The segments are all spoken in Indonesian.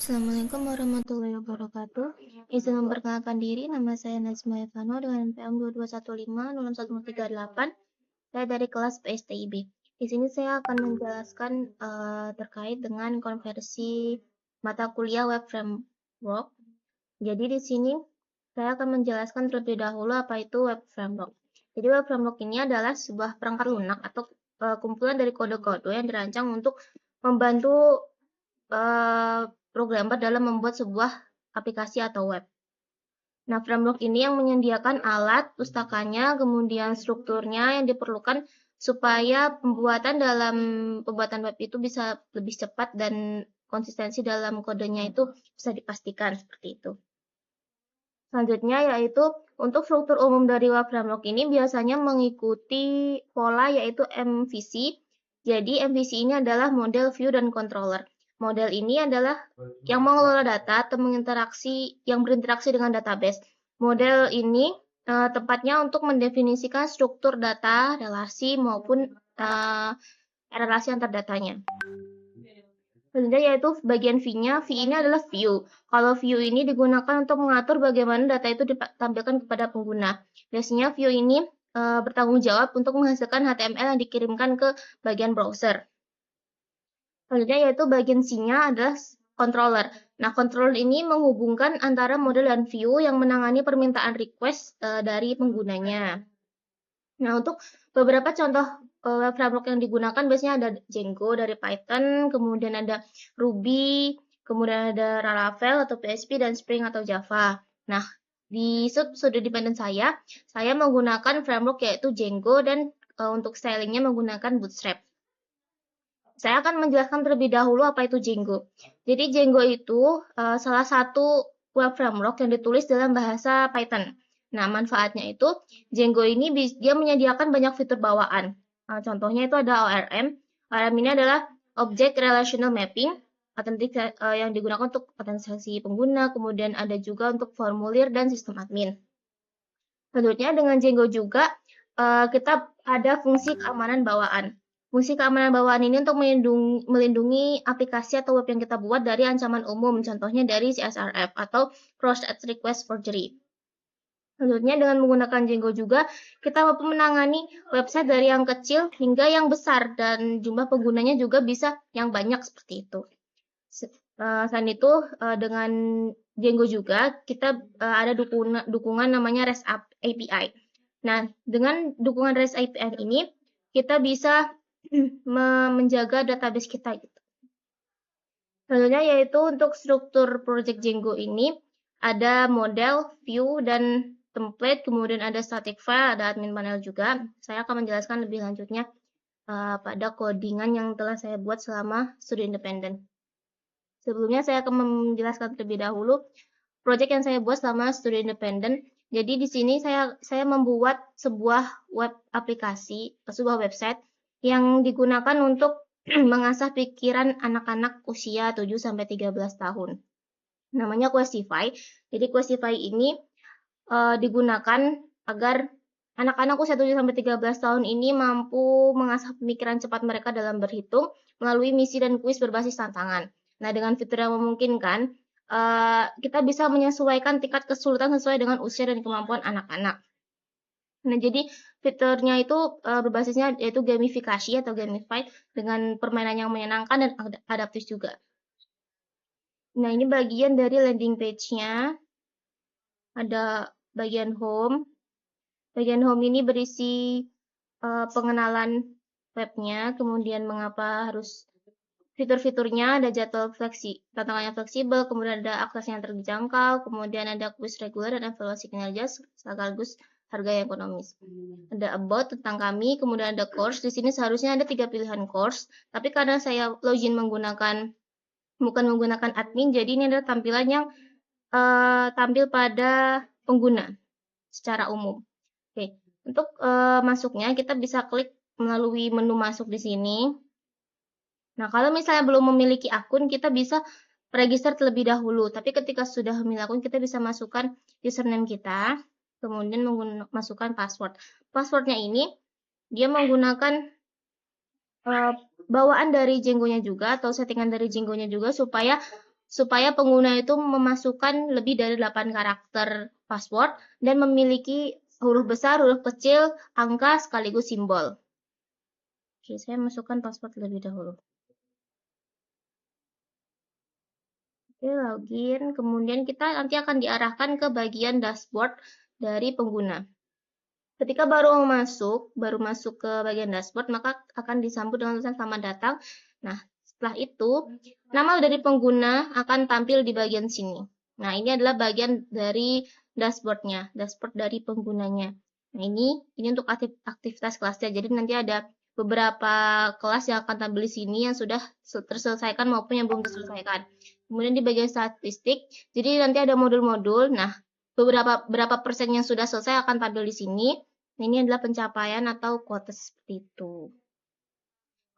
Assalamualaikum warahmatullahi wabarakatuh. Izin memperkenalkan diri, nama saya Nazma Evano dengan NPM 2215-01138. Saya dari kelas PSTIB. Di sini saya akan menjelaskan terkait dengan konversi mata kuliah Web Framework. Jadi di sini saya akan menjelaskan terlebih dahulu apa itu Web Framework. Jadi Web Framework ini adalah sebuah perangkat lunak atau kumpulan dari kode-kode yang dirancang untuk membantu programmer dalam membuat sebuah aplikasi atau web. Nah, framework ini yang menyediakan alat, pustakanya, kemudian strukturnya yang diperlukan supaya pembuatan web itu bisa lebih cepat dan konsistensi dalam kodenya itu bisa dipastikan seperti itu. Selanjutnya yaitu untuk struktur umum dari web framework ini biasanya mengikuti pola yaitu MVC. Jadi MVC ini adalah model, view, dan controller. Model ini adalah yang mengelola data atau yang berinteraksi dengan database. Model ini tempatnya untuk mendefinisikan struktur data, relasi maupun relasi antar datanya. Selanjutnya yaitu bagian V-nya. V ini adalah view. Kalau view ini digunakan untuk mengatur bagaimana data itu ditampilkan kepada pengguna. Biasanya view ini bertanggung jawab untuk menghasilkan HTML yang dikirimkan ke bagian browser. Selanjutnya yaitu bagian C-nya adalah controller. Nah, controller ini menghubungkan antara model dan view yang menangani permintaan request dari penggunanya. Nah, untuk beberapa contoh web framework yang digunakan biasanya ada Django dari Python, kemudian ada Ruby, kemudian ada Laravel atau PHP, dan Spring atau Java. Nah, di sudut dependent saya menggunakan framework yaitu Django dan untuk stylingnya menggunakan Bootstrap. Saya akan menjelaskan terlebih dahulu apa itu Django. Jadi Django itu salah satu web framework yang ditulis dalam bahasa Python. Nah, manfaatnya itu Django ini dia menyediakan banyak fitur bawaan. Contohnya itu ada ORM. ORM ini adalah Object Relational Mapping, yang digunakan untuk autentisasi pengguna, kemudian ada juga untuk formulir dan sistem admin. Selanjutnya dengan Django juga kita ada fungsi keamanan bawaan. Fungsi keamanan bawaan ini untuk melindungi aplikasi atau web yang kita buat dari ancaman umum, contohnya dari CSRF atau Cross-Site Request Forgery. Selanjutnya dengan menggunakan Django juga, kita mampu menangani website dari yang kecil hingga yang besar, dan jumlah penggunanya juga bisa yang banyak seperti itu. Selain itu, dengan Django juga, kita ada dukungan namanya REST API. Nah, dengan dukungan REST API ini, kita bisa menjaga database kita gitu. Selanjutnya yaitu untuk struktur project Django ini ada model, view, dan template, kemudian ada static file, ada admin panel juga. Saya akan menjelaskan lebih lanjutnya pada codingan yang telah saya buat selama studi independen. Sebelumnya saya akan menjelaskan terlebih dahulu project yang saya buat selama studi independen. Jadi di sini saya membuat sebuah web aplikasi, sebuah website yang digunakan untuk mengasah pikiran anak-anak usia 7-13 tahun. Namanya Questify. Jadi Questify ini digunakan agar anak-anak usia 7-13 tahun ini mampu mengasah pemikiran cepat mereka dalam berhitung melalui misi dan kuis berbasis tantangan. Nah, dengan fitur yang memungkinkan, kita bisa menyesuaikan tingkat kesulitan sesuai dengan usia dan kemampuan anak-anak. Nah, jadi fiturnya itu berbasisnya yaitu gamifikasi atau gamified dengan permainan yang menyenangkan dan adaptif juga. Nah, ini bagian dari landing page-nya. Ada bagian home. Bagian home ini berisi pengenalan webnya, kemudian mengapa harus fitur-fiturnya, ada jadwal tantangannya fleksibel, kemudian ada akses yang terjangkau, kemudian ada kuis reguler dan evaluasi kinerja sekaligus harga yang ekonomis. Ada about tentang kami, kemudian ada course. Di sini seharusnya ada 3 pilihan course, tapi karena saya login bukan menggunakan admin, jadi ini adalah tampilan yang tampil pada pengguna secara umum. Oke, untuk masuknya kita bisa klik melalui menu masuk di sini. Nah, kalau misalnya belum memiliki akun, kita bisa register terlebih dahulu. Tapi ketika sudah memiliki akun, kita bisa masukkan username kita, kemudian masukkan password. Passwordnya ini, dia menggunakan bawaan dari Django-nya juga, atau settingan dari Django-nya juga, supaya supaya pengguna itu memasukkan lebih dari 8 karakter password dan memiliki huruf besar, huruf kecil, angka, sekaligus simbol. Oke, saya masukkan password lebih dahulu. Oke, login. Kemudian kita nanti akan diarahkan ke bagian dashboard dari pengguna. Ketika baru masuk ke bagian dashboard, maka akan disambut dengan tulisan selamat datang. Nah, setelah itu, nama dari pengguna akan tampil di bagian sini. Nah, ini adalah bagian dari dashboardnya, dashboard dari penggunanya. Nah, ini untuk aktivitas kelasnya. Jadi nanti ada beberapa kelas yang akan tampil di sini yang sudah terselesaikan maupun yang belum terselesaikan. Kemudian di bagian statistik, jadi nanti ada modul-modul. Nah, berapa persen yang sudah selesai akan tampil di sini. Nah, ini adalah pencapaian atau kuota seperti itu.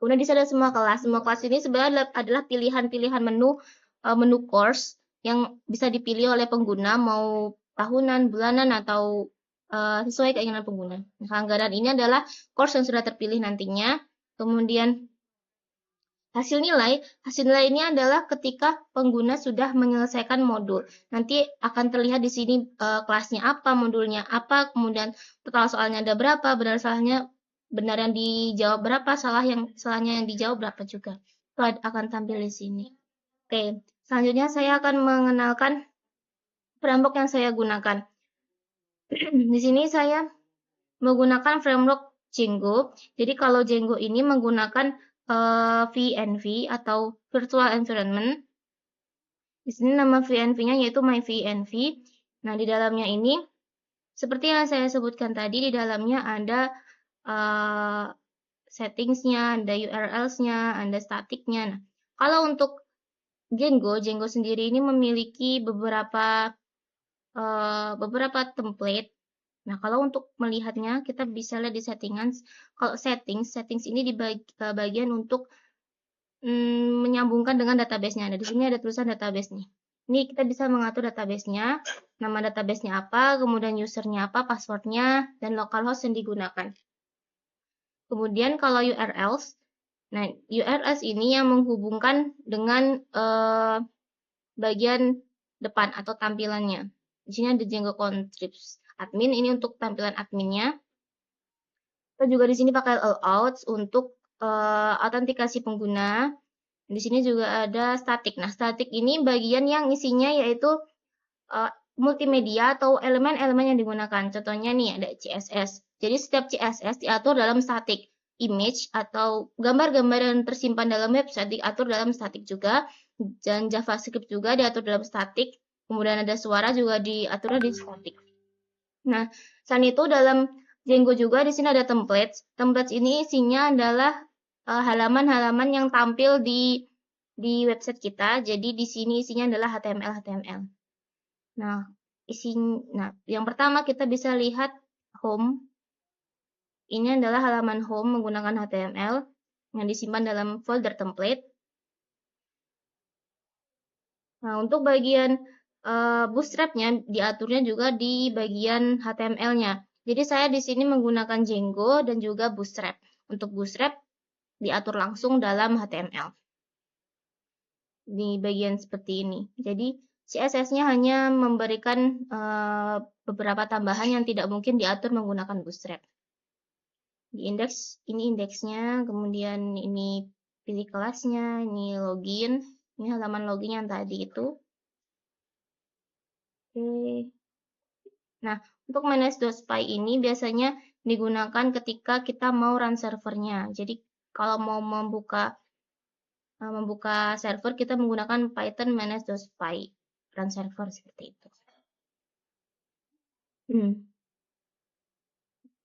Kemudian di sana ada semua kelas. Semua kelas ini sebenarnya adalah pilihan-pilihan menu course yang bisa dipilih oleh pengguna mau tahunan, bulanan, atau sesuai keinginan pengguna. Nah, anggaran ini adalah course yang sudah terpilih nantinya. Kemudian hasil nilai ini adalah ketika pengguna sudah menyelesaikan modul. Nanti akan terlihat di sini kelasnya apa, modulnya apa, kemudian total soalnya ada berapa, benar yang dijawab berapa, salahnya yang dijawab berapa juga. Itu akan tampil di sini. Oke, selanjutnya saya akan mengenalkan framework yang saya gunakan. Di sini saya menggunakan framework Django. Jadi kalau Django ini menggunakan VNV atau Virtual Environment. Di sini nama VNV-nya yaitu MyVNV. Nah, di dalamnya ini, seperti yang saya sebutkan tadi, di dalamnya ada settings-nya, ada URLs-nya, ada statiknya. Nah, kalau untuk Django sendiri ini memiliki beberapa template. Nah, kalau untuk melihatnya, kita bisa lihat di settingan. Kalau settings ini di bagian untuk menyambungkan dengan database-nya. Nah, di sini ada tulisan database nih. Ini kita bisa mengatur database-nya, nama database-nya apa, kemudian user-nya apa, password-nya, dan localhost yang digunakan. Kemudian kalau URLs, nah URLs ini yang menghubungkan dengan bagian depan atau tampilannya. Di sini ada Django Contrips admin, ini untuk tampilan adminnya. Kita juga di sini pakai allouts untuk autentikasi pengguna. Di sini juga ada statik. Nah, statik ini bagian yang isinya yaitu multimedia atau elemen-elemen yang digunakan. Contohnya nih ada CSS. Jadi setiap CSS diatur dalam statik. Image atau gambar-gambar yang tersimpan dalam website diatur dalam statik juga. Dan JavaScript juga diatur dalam statik. Kemudian ada suara juga diatur di statik. Nah, selain itu dalam Django juga di sini ada templates. Templates ini isinya adalah halaman-halaman yang tampil di website kita. Jadi di sini isinya adalah HTML. Nah, yang pertama kita bisa lihat home. Ini adalah halaman home menggunakan HTML yang disimpan dalam folder template. Nah, untuk bagian bootstrap-nya diaturnya juga di bagian HTML-nya. Jadi saya di sini menggunakan Django dan juga Bootstrap. Untuk Bootstrap diatur langsung dalam HTML. Di bagian seperti ini. Jadi CSS-nya hanya memberikan beberapa tambahan yang tidak mungkin diatur menggunakan Bootstrap. Di indeks, ini indeksnya, kemudian ini pilih kelasnya, ini login, ini halaman login yang tadi itu. Oke. Nah, untuk manage.py ini biasanya digunakan ketika kita mau run servernya. Jadi kalau mau membuka server, kita menggunakan Python manage.py run server seperti itu.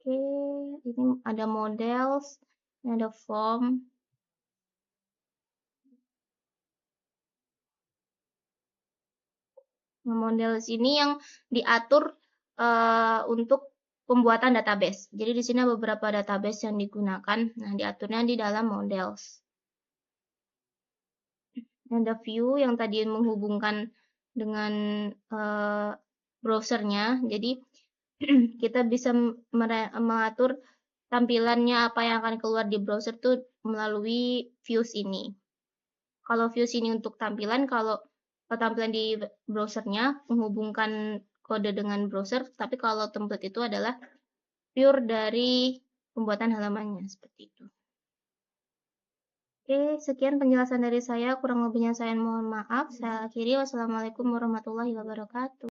Oke, ini ada models, ini ada form. Nah, models ini yang diatur untuk pembuatan database. Jadi di sini beberapa database yang digunakan. Nah, diaturnya di dalam models. Ada view yang tadi menghubungkan dengan browsernya. Jadi kita bisa mengatur tampilannya apa yang akan keluar di browser itu melalui views ini. Kalau views ini untuk tampilan, kalau tampilan di browsernya menghubungkan kode dengan browser, tapi kalau template itu adalah pure dari pembuatan halamannya, seperti itu. Oke, sekian penjelasan dari saya. Kurang lebihnya saya mohon maaf. Saya akhiri. Wassalamualaikum warahmatullahi wabarakatuh.